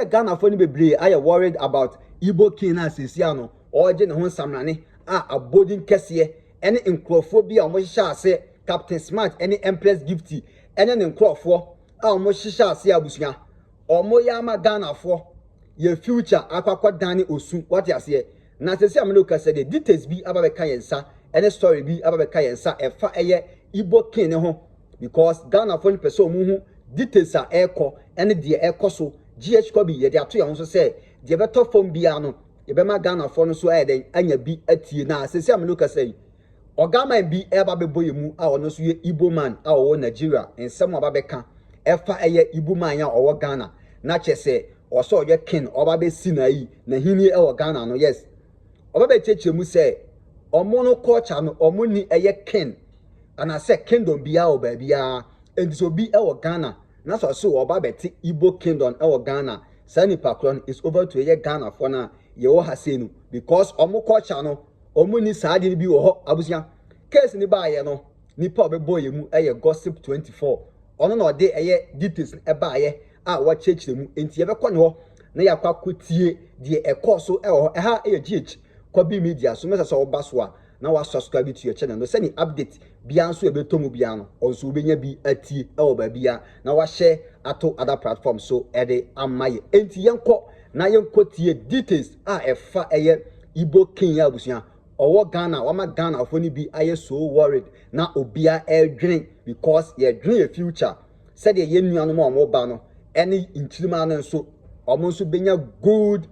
Ghana for be I am worried about Igbo king as Sisiano or Jen Hon Samrani a boarding Kessie any encrophobia almost shall say Captain Smart any Empress Gifty any encropho almost shall say Abusia or Moyama Ghana for your future aqua Danny Osu what you say. Na se se amloka said the details be about Kayensa any story be about Kayensa a fa Igbo king ho because Ghana for person muhu details are echo and the echo so GH Kobi ye de ato so say the better phone bia no ye be ma Ghana for no so den anya bi atie na se se amloka say ogama bi eba beboye mu a ono so ye Igbo man a wo Nigeria ensem oba beka efa Igbo man ya owo Ghana na che say oso ye king oba be si na yi na hini e wo Ghana no yes oba be cheche mu say omo no culture no omo ni king and I say kingdom bia o ba bia and so be e wo Ghana na so oba beti Igbo kingdom e wo Ghana sani pakron is over to ye Ghana for na ye wo hasenu because omo culture no omo ni saade ni bi wo ho abusia case ni ba ye no nipa obeboye mu eye gossip 24 ono na ode eye details e ba ye a wa chechire mu enti ye be kɔ ne ho na ya kwa kotie de ekɔ so e ho ha eye gh Kobi media so mesa so oba so a na wa subscribe to your channel no sani update bia nso e betomu bia no onso obenya bi atie e wo ba bia na wa share ato other platforms so e de amaye enti yenkɔ na yenkɔ tie details a efa eye Igbo king ya abusia owo Ghana wa ma Ghana fo ni bi aye so worried na obia e dwen because ye dwen your future said ye nuanu mo mo ba no any inchirima no so omo so benya good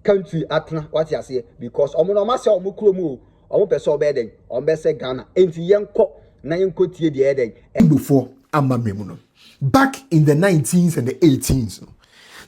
country atna what you say because omo no ma say omo kromu omo pese obeden omo be say Ghana enti yenko na yenko tie de eden Igbo amamemu no back in the 19s and the 18s no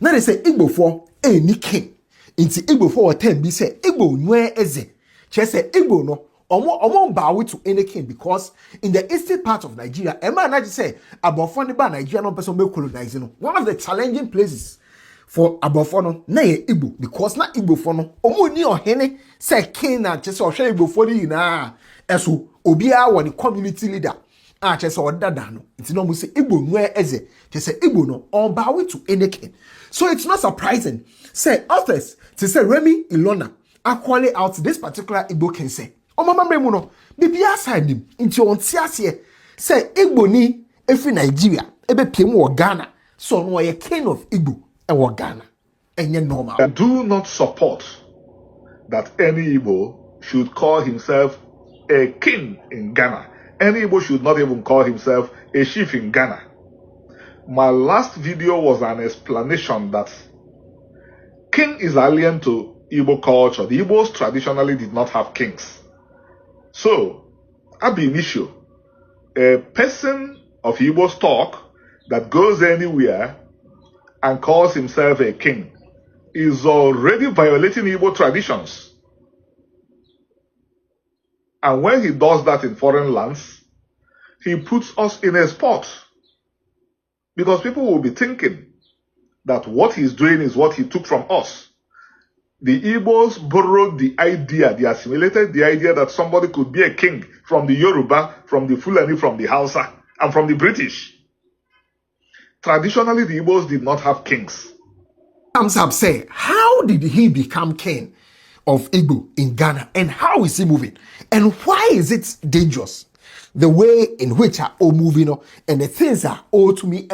na they say Igbo for any king enti Igbo for time bi say Igbo nwe eze che say Igbo no omo bow to any king because in the eastern part of Nigeria e man na say abofo ne ba Nigeria no person be colonize no one of the challenging places for abofo no na ye Igbo because na Igbo for no omo ni ohene say king na che say ohwe Igbo for ni na eso obi a woni community leader a che say odada no nti no mo say Igbo nwe eze che say Igbo no on bow to any king so it's not surprising say authors to say Remy Ilona are calling out this particular Igbo king say Omama memu no bibia sanim nti onti ase say Igbo ni efi Nigeria ebe piem wo Ghana so no ye king of Igbo e wo Ghana enye normal. I do not support that any Igbo should call himself a king in Ghana. Any Igbo should not even call himself a chief in Ghana. My last video was an explanation that king is alien to Igbo culture. The Igbos traditionally did not have kings. So, ab initio, a person of Igbo stock that goes anywhere and calls himself a king is already violating Igbo traditions. And when he does that in foreign lands, he puts us in a spot. Because people will be thinking that what he's doing is what he took from us. The Igbos borrowed the idea, they assimilated the idea that somebody could be a king from the Yoruba, from the Fulani, from the Hausa, and from the British. Traditionally, the Igbos did not have kings. Thumbs up say, how did he become king of Igbo in Ghana? And how is he moving? And why is it dangerous? The way in which are all moving and the things are all to me.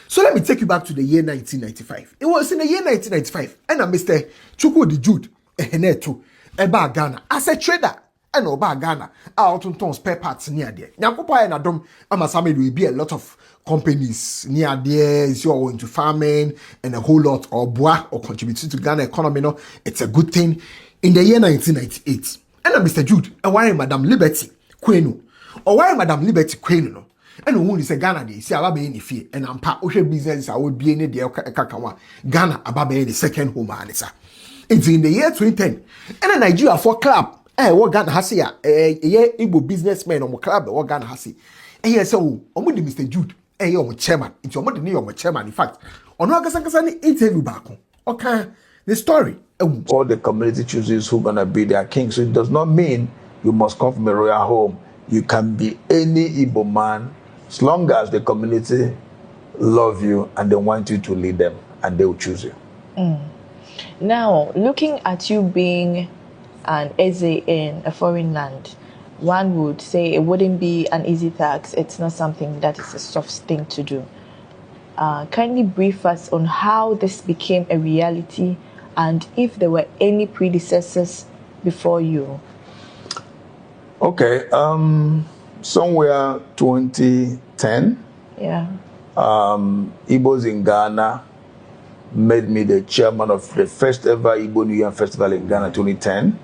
So let me take you back to the year 1995. It was in the year 1995, and Mr. Chukwu the Jude, Eba Ghana, as a trader, and Oba Ghana, out on spare parts near there. Nyakupa and Adam, Amasame will be a lot of companies near there, you're into farming, and a whole lot of bois or contributing to Ghana economy. No, it's a good thing. In the year 1998, and Mr. Jude, and why Madam Liberty Quenu, or why Madam Liberty Quenu, no. And when you say Ghana, they say Ababe any fear, and I'm part of business. I would be in the Kakawa Ghana, Ababe the second home answer. It's in the year 2010, and a Nigeria for club. What Ghana has here, a Igbo businessman on club, what Ghana has here. And yes, so I'm with Mr. Jude, and you're chairman. It's your mother, you're chairman. In fact, on August interview back. Okay, the story. All the community chooses who's gonna be their king. So it does not mean you must come from a royal home. You can be any Igbo man. As long as the community love you and they want you to lead them. and they will choose you. Now, looking at you being an Eze in a foreign land, one would say it wouldn't be an easy task. It's not something that is a soft thing to do. Kindly brief us on how this became a reality and if there were any predecessors before you. Okay, somewhere 2010, Yeah. Igbos in Ghana made me the chairman of the first ever Igbo New Year Festival in Ghana 2010.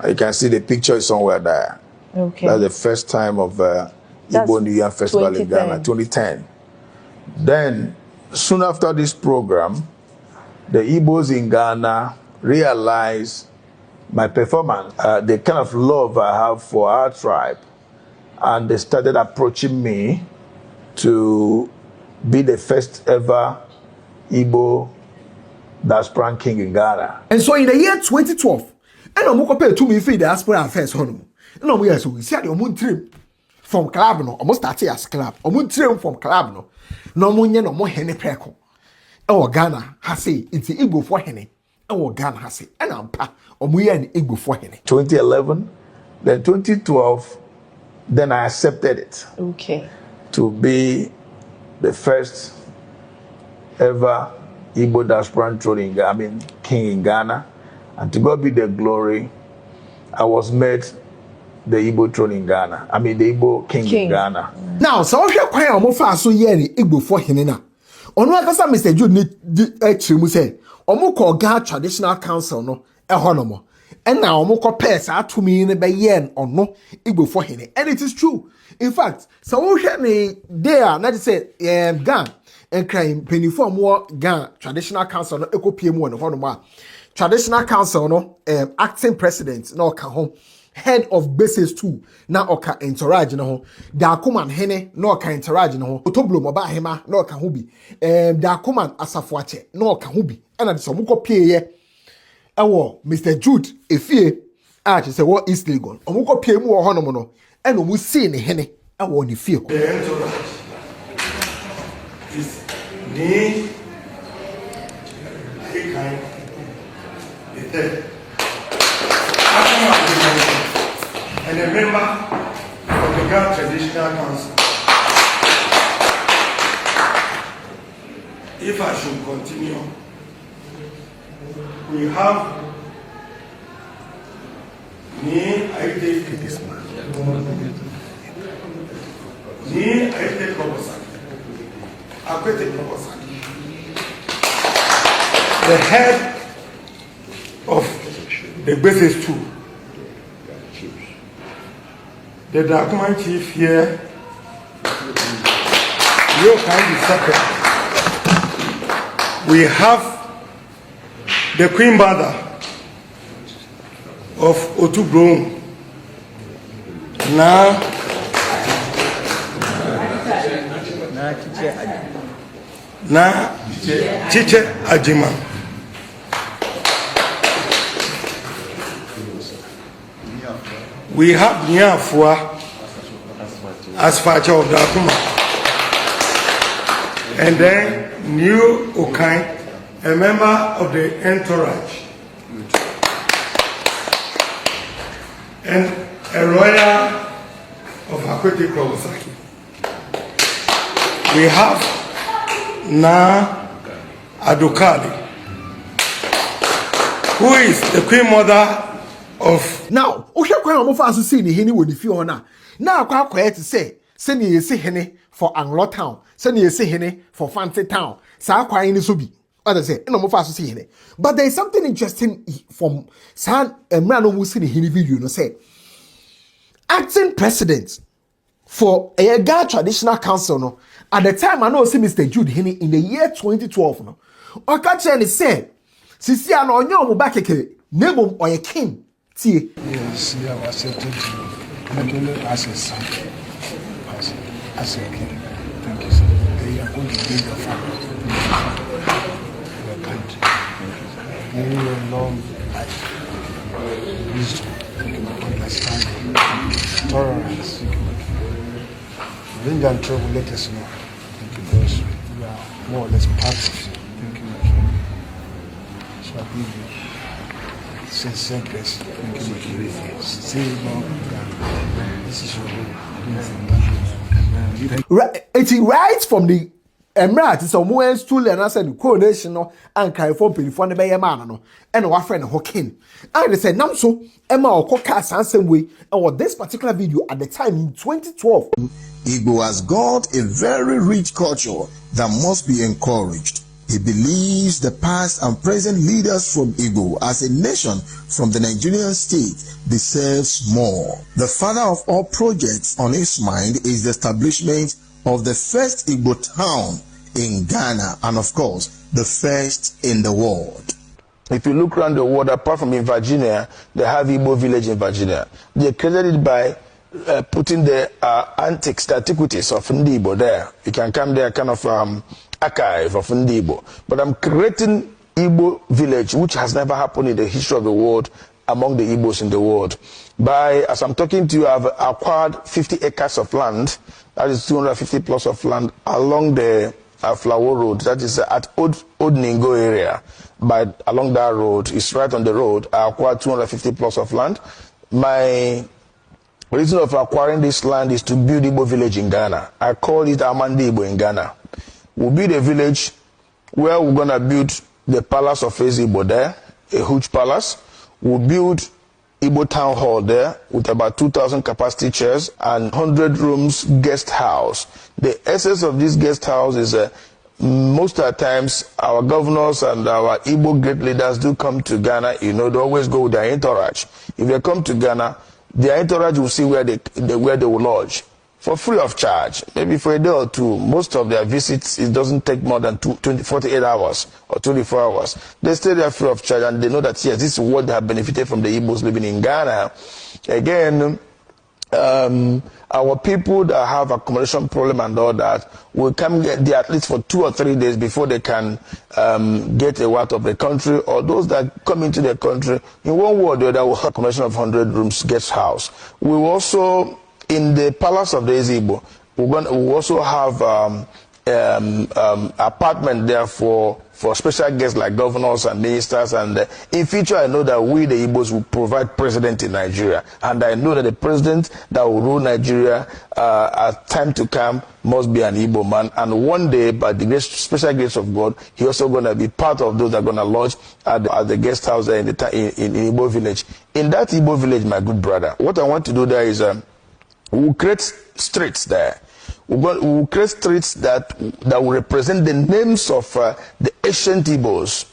You can see the picture is somewhere there. Okay. That's the first time of Igbo New Year Festival in Ghana 2010. Then, soon after this program, the Igbos in Ghana realized my performance, the kind of love I have for our tribe, and they started approaching me to be the first ever Igbo diaspora king in Ghana. And so in the year 2012, and I'm going to me feed diaspora affairs home. And I'm here so we see the omun trim from club no, almost started as club. Omun trim from club no. No munye no mo hene preko. E Ghana has say it's Igbo for hene. E Ghana has say and ampa omuye an Igbo for hene. 2011, then 2012, then I accepted it. Okay. To be the first ever Igbo diaspora throne in Ghana, I mean king in Ghana, and to God be the glory, I was made the Igbo throne in Ghana. I mean the Igbo king. In Ghana. Now, so we are quite almost fast so year Igbo for hene. Ono akasa Mr. Jude ni chimu say, omo call Ghana Traditional Council no ehonomo. And now omo call pesa atumi ne be yen ono Igbo for hene. And it is true. In fact, so we hear me there, not say Ghana and crime penny more Ghana Traditional Council no eko PM1 no hono. Traditional Council no acting president no ka home. Head of bases too na oka entourage na ho da akuman hene na oka entourage na ho otoblo mo ba hema na oka ho bi da akuman asafoache na oka ho bi ana de so mo kopie ye ewo Mr. Jude efie a che se wo East Legon o mo kopie mu wo ho no mo no ena mo see ne hene ewo ne fie ho the entourage is me I kind the third and a member of the Ghana Traditional Council. If I should continue, we have me, I take this man. Me, I take Robosaki. I take Robosaki. The head of the basis too. The document chief here, you can be second. We have the Queen Mother of Otubro. Now, Chiche Ajima. We have Niafua as Facha of Dakuma. And then New Okai, a member of the entourage. And a lawyer of Akwete Kawasaki. We have Na Adokali, who is the Queen Mother of now ohwe kwan omo fa so see ni hene woni fie ona na akwa akwa to say ni yesi hene for Anglo Town ni yesi hene for Fancy Town sa akwa ni so bi other say no mo fa so see hene but there is something interesting from san emra no mu see ni hene video no say acting president for a Ghana Traditional Council no at the time I know see Mr. Jude hene in the year 2012 no o ka che ni say sisi ana onyo mo ba keke nemo oye king. Yes, I was accepted as a son, as a king. Thank you, sir. They are going to be your family, your country. Give you a long life, wisdom, understanding, tolerance. Bring and trouble, let us know. Thank you, because we are more or less part of you. Thank you. C'est presse. C'est bon. This is your home. Right from the Emirate, so more stool and I said coronation no and carry for before the bay man no and our friend Hawking. And they said Namso Emma or Coca same way and what this particular video at the time in 2012. Igbo has got a very rich culture that must be encouraged. He believes the past and present leaders from Igbo as a nation from the Nigerian state deserves more. The father of all projects on his mind is the establishment of the first Igbo town in Ghana and of course the first in the world. If you look around the world, apart from in Virginia, they have Igbo village in Virginia. They created it by putting the antiques, the antiquities of Igbo there. You can come there, kind of archive of Igbo. But I'm creating Igbo village, which has never happened in the history of the world among the Igbos in the world. As I'm talking to you, I've acquired 50 acres of land, that is 250 plus of land along the Flower Road, that is at Old Ningo area. Along that road, it's right on the road. I acquired 250 plus of land. My reason of acquiring this land is to build Igbo village in Ghana. I call it Amandi Igbo in Ghana. We'll build a village where we're going to build the palace of Igbo there, a huge palace. We'll build Igbo town hall there with about 2,000 capacity chairs and 100 rooms guest house. The essence of this guest house is most of the times our governors and our Igbo great leaders do come to Ghana. You know, they always go with their entourage. If they come to Ghana, their entourage will see where they will lodge for free of charge, maybe for a day or two. Most of their visits, it doesn't take more than 48 hours or 24 hours. They stay there free of charge and they know that, yes, this is what they have benefited from the Igbos living in Ghana. Again, our people that have accommodation problem and all that will come get there at least for 2 or 3 days before they can get out of the country, or those that come into the country in one way or the other will have accommodation of 100 rooms guest house. We will also, in the palace of the Igbo, we will also have apartment there for special guests like governors and ministers. And in future, I know that we, the Igbos, will provide president in Nigeria. And I know that the president that will rule Nigeria at time to come must be an Igbo man. And one day, by the special grace of God, he also going to be part of those that are going to lodge at the guest house there in Igbo village. In that Igbo village, my good brother, what I want to do there is we'll create streets there. We'll create streets that will represent the names of the ancient Igbos.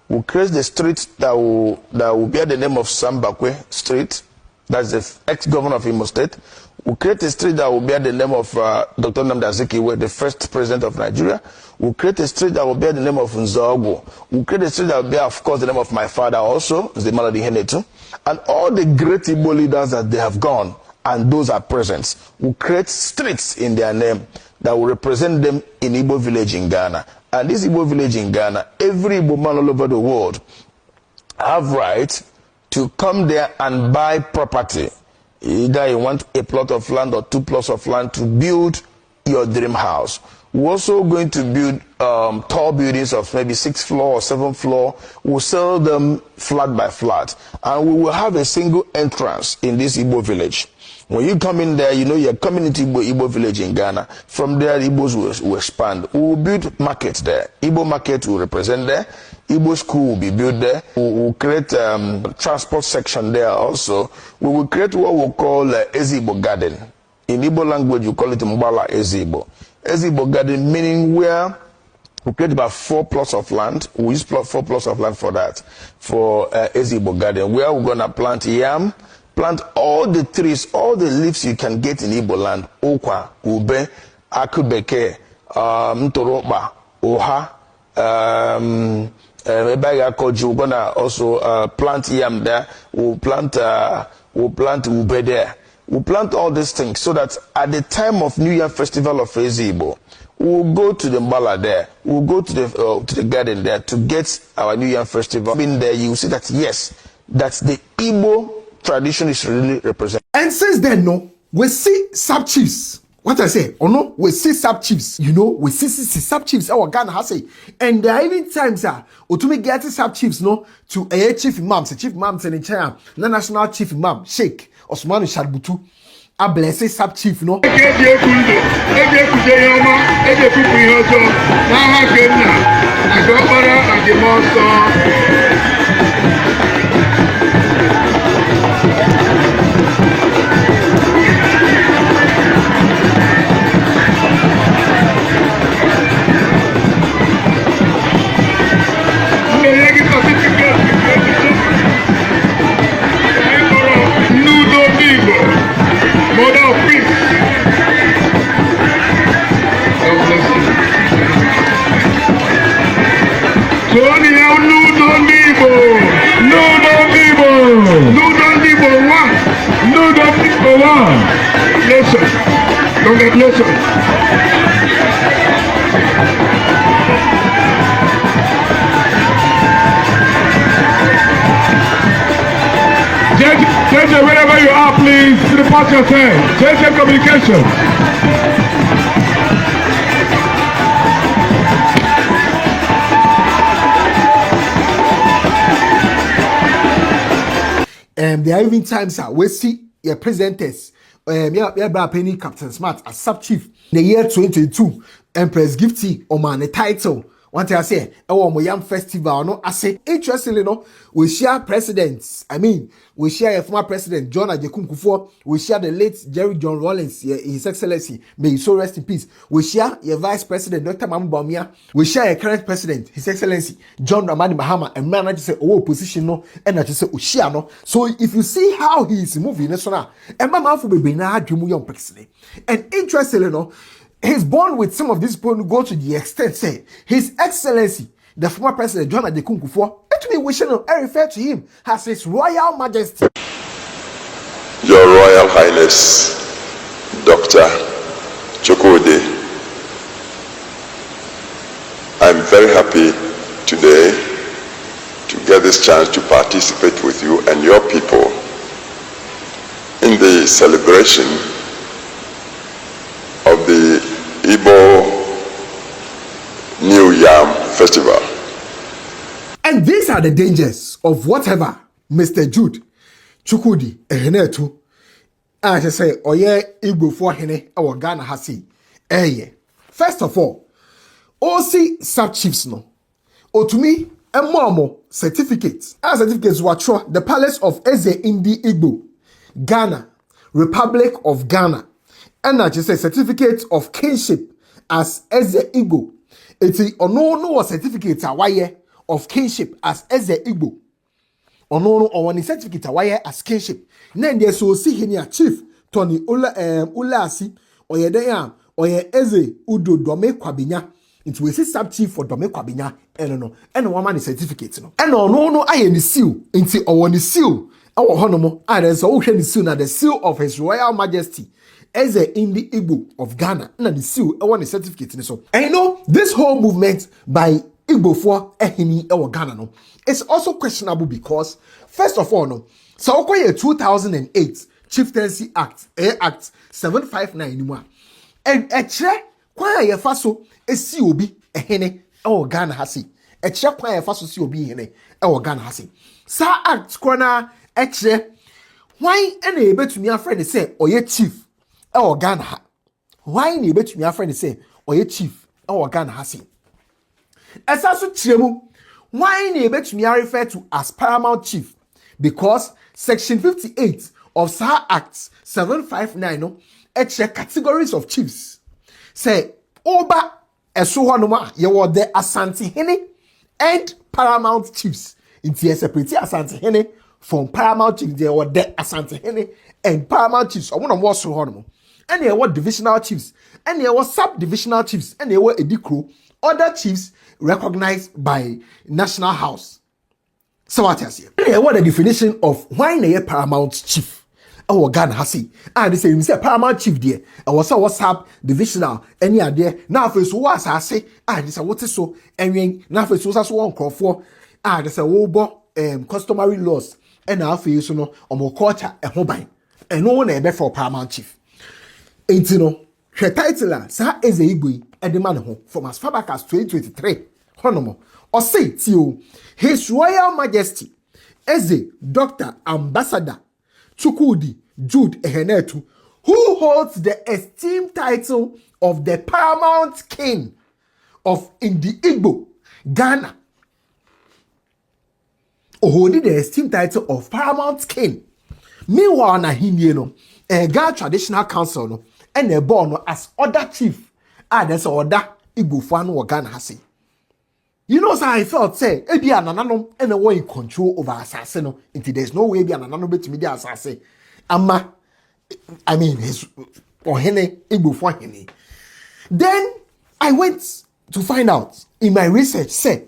We'll create the streets that will bear the name of Sambakwe Street. That's the ex-governor of Imo State. We'll create a street that will bear the name of Dr. Nnamdi Azikiwe, the first president of Nigeria. We'll create a street that will bear the name of Nzaogwo. We'll create a street that will bear, of course, the name of my father also, Zemaladi Henetu. And all the great Igbo leaders that they have gone, and those are present, will create streets in their name that will represent them in Igbo village in Ghana. And this Igbo village in Ghana, every Igbo man all over the world have right to come there and buy property. Either you want a plot of land or 2 plots of land to build your dream house. We're also going to build tall buildings of maybe 6th floor or 7th floor. We'll sell them flat by flat. And we will have a single entrance in this Igbo village. When you come in there, you know you're coming into Igbo village in Ghana. From there, Igbos will expand. We will build markets there. Igbo market will represent there. Igbo school will be built there. We will create transport section there also. We will create what we call Ezigbo Garden. In Igbo language, you call it Mbala Ezigbo. Ezigbo Garden meaning where we create about 4 plots of land. We use 4 plots of land for that, for Ezigbo Garden, where we're going to plant yam, plant all the trees, all the leaves you can get in Igbo land. Okwa, ube, akubeke, mtoroba, oha, we're gonna also plant yam there. We'll plant ube there. We'll plant all these things so that at the time of New Year Festival of Igbo, we'll go to the Mbala there. We'll go to the garden there to get our New Year Festival. In there, you see that yes, that's the Igbo tradition is really represented. And since then, no, we see sub chiefs What I say, oh no, we see sub chiefs, you know, we see sub chiefs, our Ghana has say, and there are even times or to me get sub chiefs no to a chief imams in China, the national chief imam, Sheikh Osman Shadbutu, a blessed sub chief no. Congratulations. JJ, wherever you are, please report yourself. JJ Communication. There are even times we see your presenters. Yeah, Penny Captain Smart as sub chief. In the year 2022, Empress Gifty or man the title. What I say, our young festival, no, I say, interestingly, no, we share presidents. I mean, we share a former president, John Ajekun Kufuor. We share the late Jerry John Rawlings, His Excellency, may he so rest in peace. We share your vice president, Dr. Mamu Bawumia. We share a current president, His Excellency, John Dramani Mahama, and man, I just say, oh, position, no, and I just say, oh, share, no. So if you see how he is moving, that's now, and my mouth will be now, young person. And interestingly, no, his bond with some of these people go to the extent, say, His Excellency, the former president, John Ajekun Kufuor, actually wishing I refer to him as His Royal Majesty. Your Royal Highness, Dr. Chukwudi, I'm very happy today to get this chance to participate with you and your people in the celebration of the Igbo New Yam Festival. And these are the dangers of whatever Mr. Jude Chukwudi Ehenetu I say oye Igbo for hene our Ghana hasi. First of all sub chiefs no otumi emomo certificates were the Palace of Eze Indi Igbo Ghana Republic of Ghana and I just say certificate of kinship as Eze Igbo. It's no certificate awaye of kinship as Eze Igbo. No one certificate awaye as kinship. Then there's so see here chief Tony Ulasi or ye there or ye Eze Udo Dome Kwabinya. Into we see sub chief for Dome Kwabinya. And one man is certificate no. And no I any seal into or one seal. Our honomo there's also seal na the seal of His Royal Majesty. Eze Indi Igbo of Ghana, and the seal, I want a certificate in so. And you know, this whole movement by Igbo for Ehini or Ghana, no, it's also questionable because, first of all, no, so 2008 Chieftaincy Act, Act 759 anymore. And a chair, why a faso, a COB, Ehene, or Ghana hasi. A chair, why a faso COB, Ehene, or Ghana hasi. Sa Act, corner, a chair, why any able to me a friend say, or ye chief. Our Ghana. Why ni bet me a friend say, or ye chief, our Ghana hasi. As also Chemu, why ni bet me refer to as paramount chief? Because section 58 of Sahara Acts 759 no, extra categories of chiefs. Say, Oba Esuhanuma, ye were the Asante Hene and paramount chiefs. Inti separate Asante Hene from paramount chiefs, they were the Asante Hene and paramount chiefs. I want to watch Suhanuma. And there were divisional chiefs, and there were sub-divisional chiefs, and there were Edikro, other chiefs recognized by National House. So what I say? And there were the definition of why they paramount chief. Our Ghana hasi. And they say you say paramount chief there. I was sub-divisional, any idea. Now first was I say, they say what is so, and now first was one call for, they say customary laws, and now first no, culture and hobby, and no one ever for paramount chief. You know, hwe title a sa eze Igbo edema ho from as far back as 2023 honomo or say tio His Royal Majesty Eze Dr. Ambassador Chukwudi Jude Ehenetu, who holds the esteemed title of the Paramount King of Indi Igbo, Ghana. Holding the esteemed title of Paramount King. Meanwhile, na hinie no, Ghana Traditional Council no, and a born no as other chief. There's other Igbo fan or Ghana hasi. You know, so I felt say, ebi anananom and a way in control over assassin. No, until there's no way ebi anananom bet me the assassin. Ama, I mean, his or hene Igbo for hene. Then I went to find out in my research, say,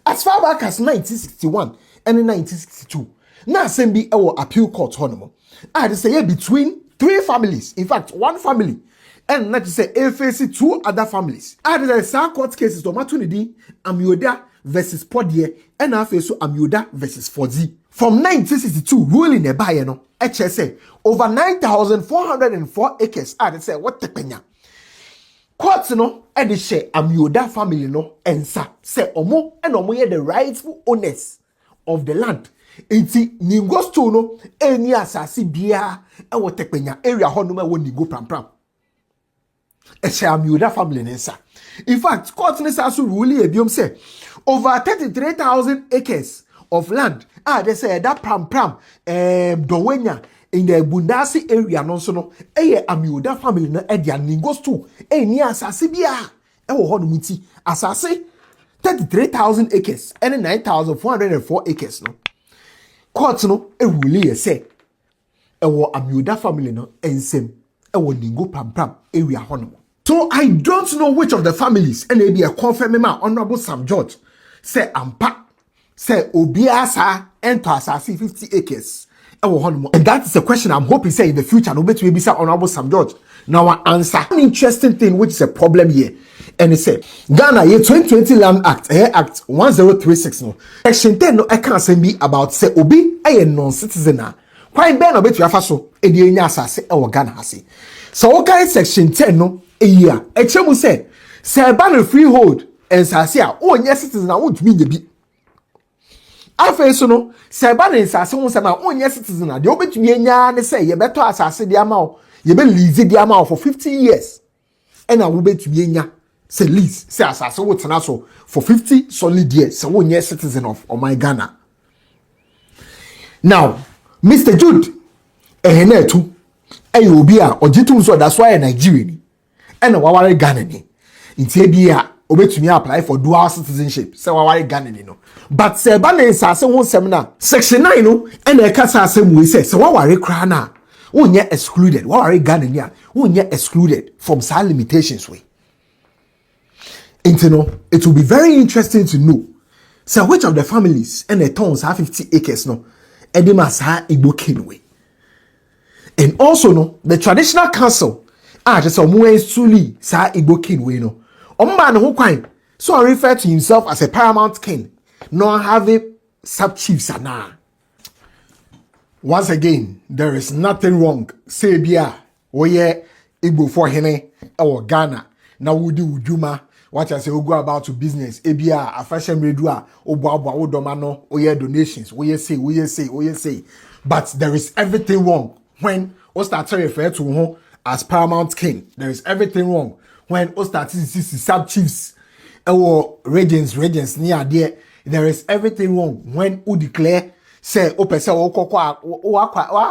as far back as 1961 and 1962, now Sembi our appeal court honomo. I had say between 3 families, in fact, 1 family, and not to say facing 2 other families. I had say court cases to Matunidi, Amioda versus Podie, and I face Amioda versus Fodzi. From 1962, ruling the Bayano, HSA, over 9,404 acres. I had say what the penya. Courts no, and the share Amioda family no, and say Omo and Omo the rightful owners of the land. Enti ningosto no eni asasi bia e wo tekpenya area ho no ma wo ningo pram Amioda family nsa. In fact, court ne sa so rule ebiom say over 33,000 acres of land they say that pram Dowenya in the Bundasi area no so no Amioda family no e dia ningosto eni asasi bia e wo ho no muti asasi 33,000 acres and 9,404 acres no. Court no rule say ewo Amioda family no ensem ewo ningo pam area hono. So I don't know which of the families and maybe a confirm ma Honorable Sam George say ampa say obiasa enter asasi 50 acres ewo hono. And that is a question I'm hoping say in the future no bet we be say Honorable Sam George now answer. An interesting thing which is a problem here. And it said Ghana ye 2020 Land Act Act 1036 no section 10 no I can't say be about say obi a non-citizen why ben no bet you afa so e dey nya asase e wo Ghana hase so okay section 10 no e year e chemu say ba no freehold ensase a o nya citizen a wo tumi nya bi afa so no ba no ensase wo say ma o nya citizen a de obetumi nya ne say ye beto asase de ama o ye be lease de ama o for 50 years and I wo betumi nya say lease say asase wo tena so for 50 solid years so one year citizen of my Ghana. Now Mr. Jude ehenetu obi a ojitum so that's why Nigerian and waware Ghana ni ntie bia obetumi apply for dual citizenship say waware Ghana ni no but say ba na asase ho sem na section 9 no and e kasa asem we say waware kra na wonye excluded waware Ghana ni a wonye excluded from some limitations we. It will be very interesting to know so which of the families and the towns have 50 acres no edimas ha Igbo Kenway. And also no the traditional council just is truly sa Igbo Kenway no man who kwan so refer to himself as a paramount king nor having sub chiefs ana. Once again there is nothing wrong say bia oye Igbo for hene or Ghana na wudi uduma. What I say, we go about to business. Ebia, a fashion redua, obo domano, oye donations, oye say. But there is everything wrong when we start to refer to him as paramount king. There is everything wrong when we start to see sub chiefs, or regents near there. There is everything wrong when we declare say, opesa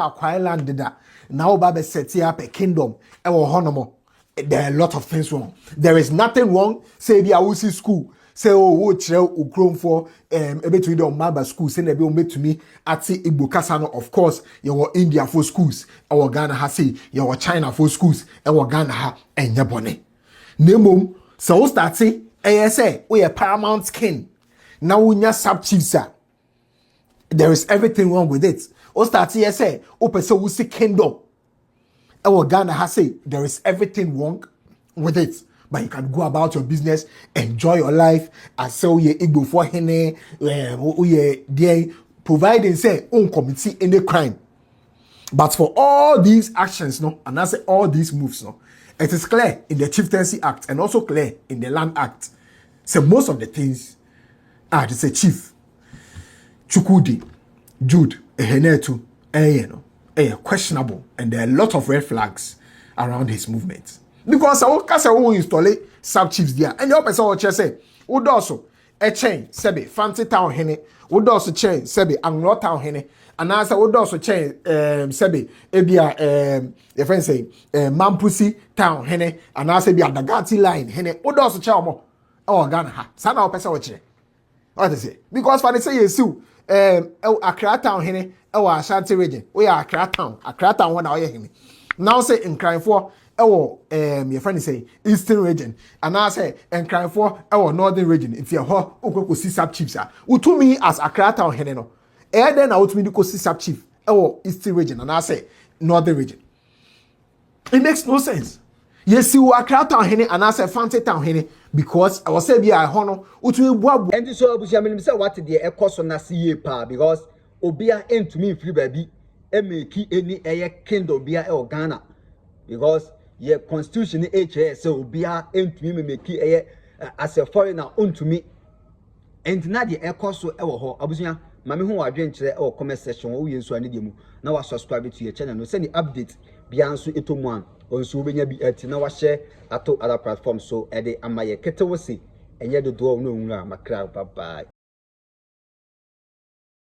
acquire land that now Baba set up a kingdom, or honomo. There are a lot of things wrong. There is nothing wrong. Say the Awusi school. Say oh ukrom for to the Maba school. Say nebi ombe to me at say Igbo Kasano. Of course, your India for schools. Our Ghana ha say your China for schools. Our Ghana ha and Yabone. Nemum so start say say we a paramount king. Now we nya sub chiefs. There is everything wrong with it. O start say o person who see kingdom. Our Ghana has say there is everything wrong with it, but you can go about your business, enjoy your life, and sell your Igbo for hene, there, providing say own committee in the crime. But for all these actions, no, and I say all these moves, no, It is clear in the Chieftaincy Act and also clear in the Land Act. So most of the things are to say chief, Chukudi, Jude, Ehenetu, questionable, and there are a lot of red flags around his movement. Because I will install sub chiefs there, and your person will say, would also a chain, Sebi, Fancy Town Hene, would also chain, Sebi, Anglo Town Hene, and as I would also chain, Sebi, Ebia, your friend say, Mampusi Town Hene, and as Ebia, the Gatti line, Hene, would also chain. Oh, Ghana, Sana or person watching. What is it? Because for the say you sue, Accra Town Hene, Ashanti region, we are Accra Town 1 hour him. Now say in crime for your friend say Eastern region, and I say and crime for our Northern region. If you're hot, see sub chiefs are. To me as Accra Town Hene no. Then I would mean to see sub chief, Eastern region, and I say Northern region. It makes no sense. Yes, you are Accra Town Hene, and I say Fancy Town Hene. Because I was saying, "I honor." And so, I mean, say what the cost on see pa because Obia ain't to me free baby. Make any air kindle Obia or Ghana because your constitution HS so Obia ain't to me make air as a foreigner unto me. And now the air cost so ever ho. Abusia, mammy who are drinking or comment section. Oh, yes, so I need you. Now I subscribe to your channel. No send the update. Biansu etomuan. On so be at now share at other platforms so ede amaye kete wosi enye do do no nwura makra bye bye.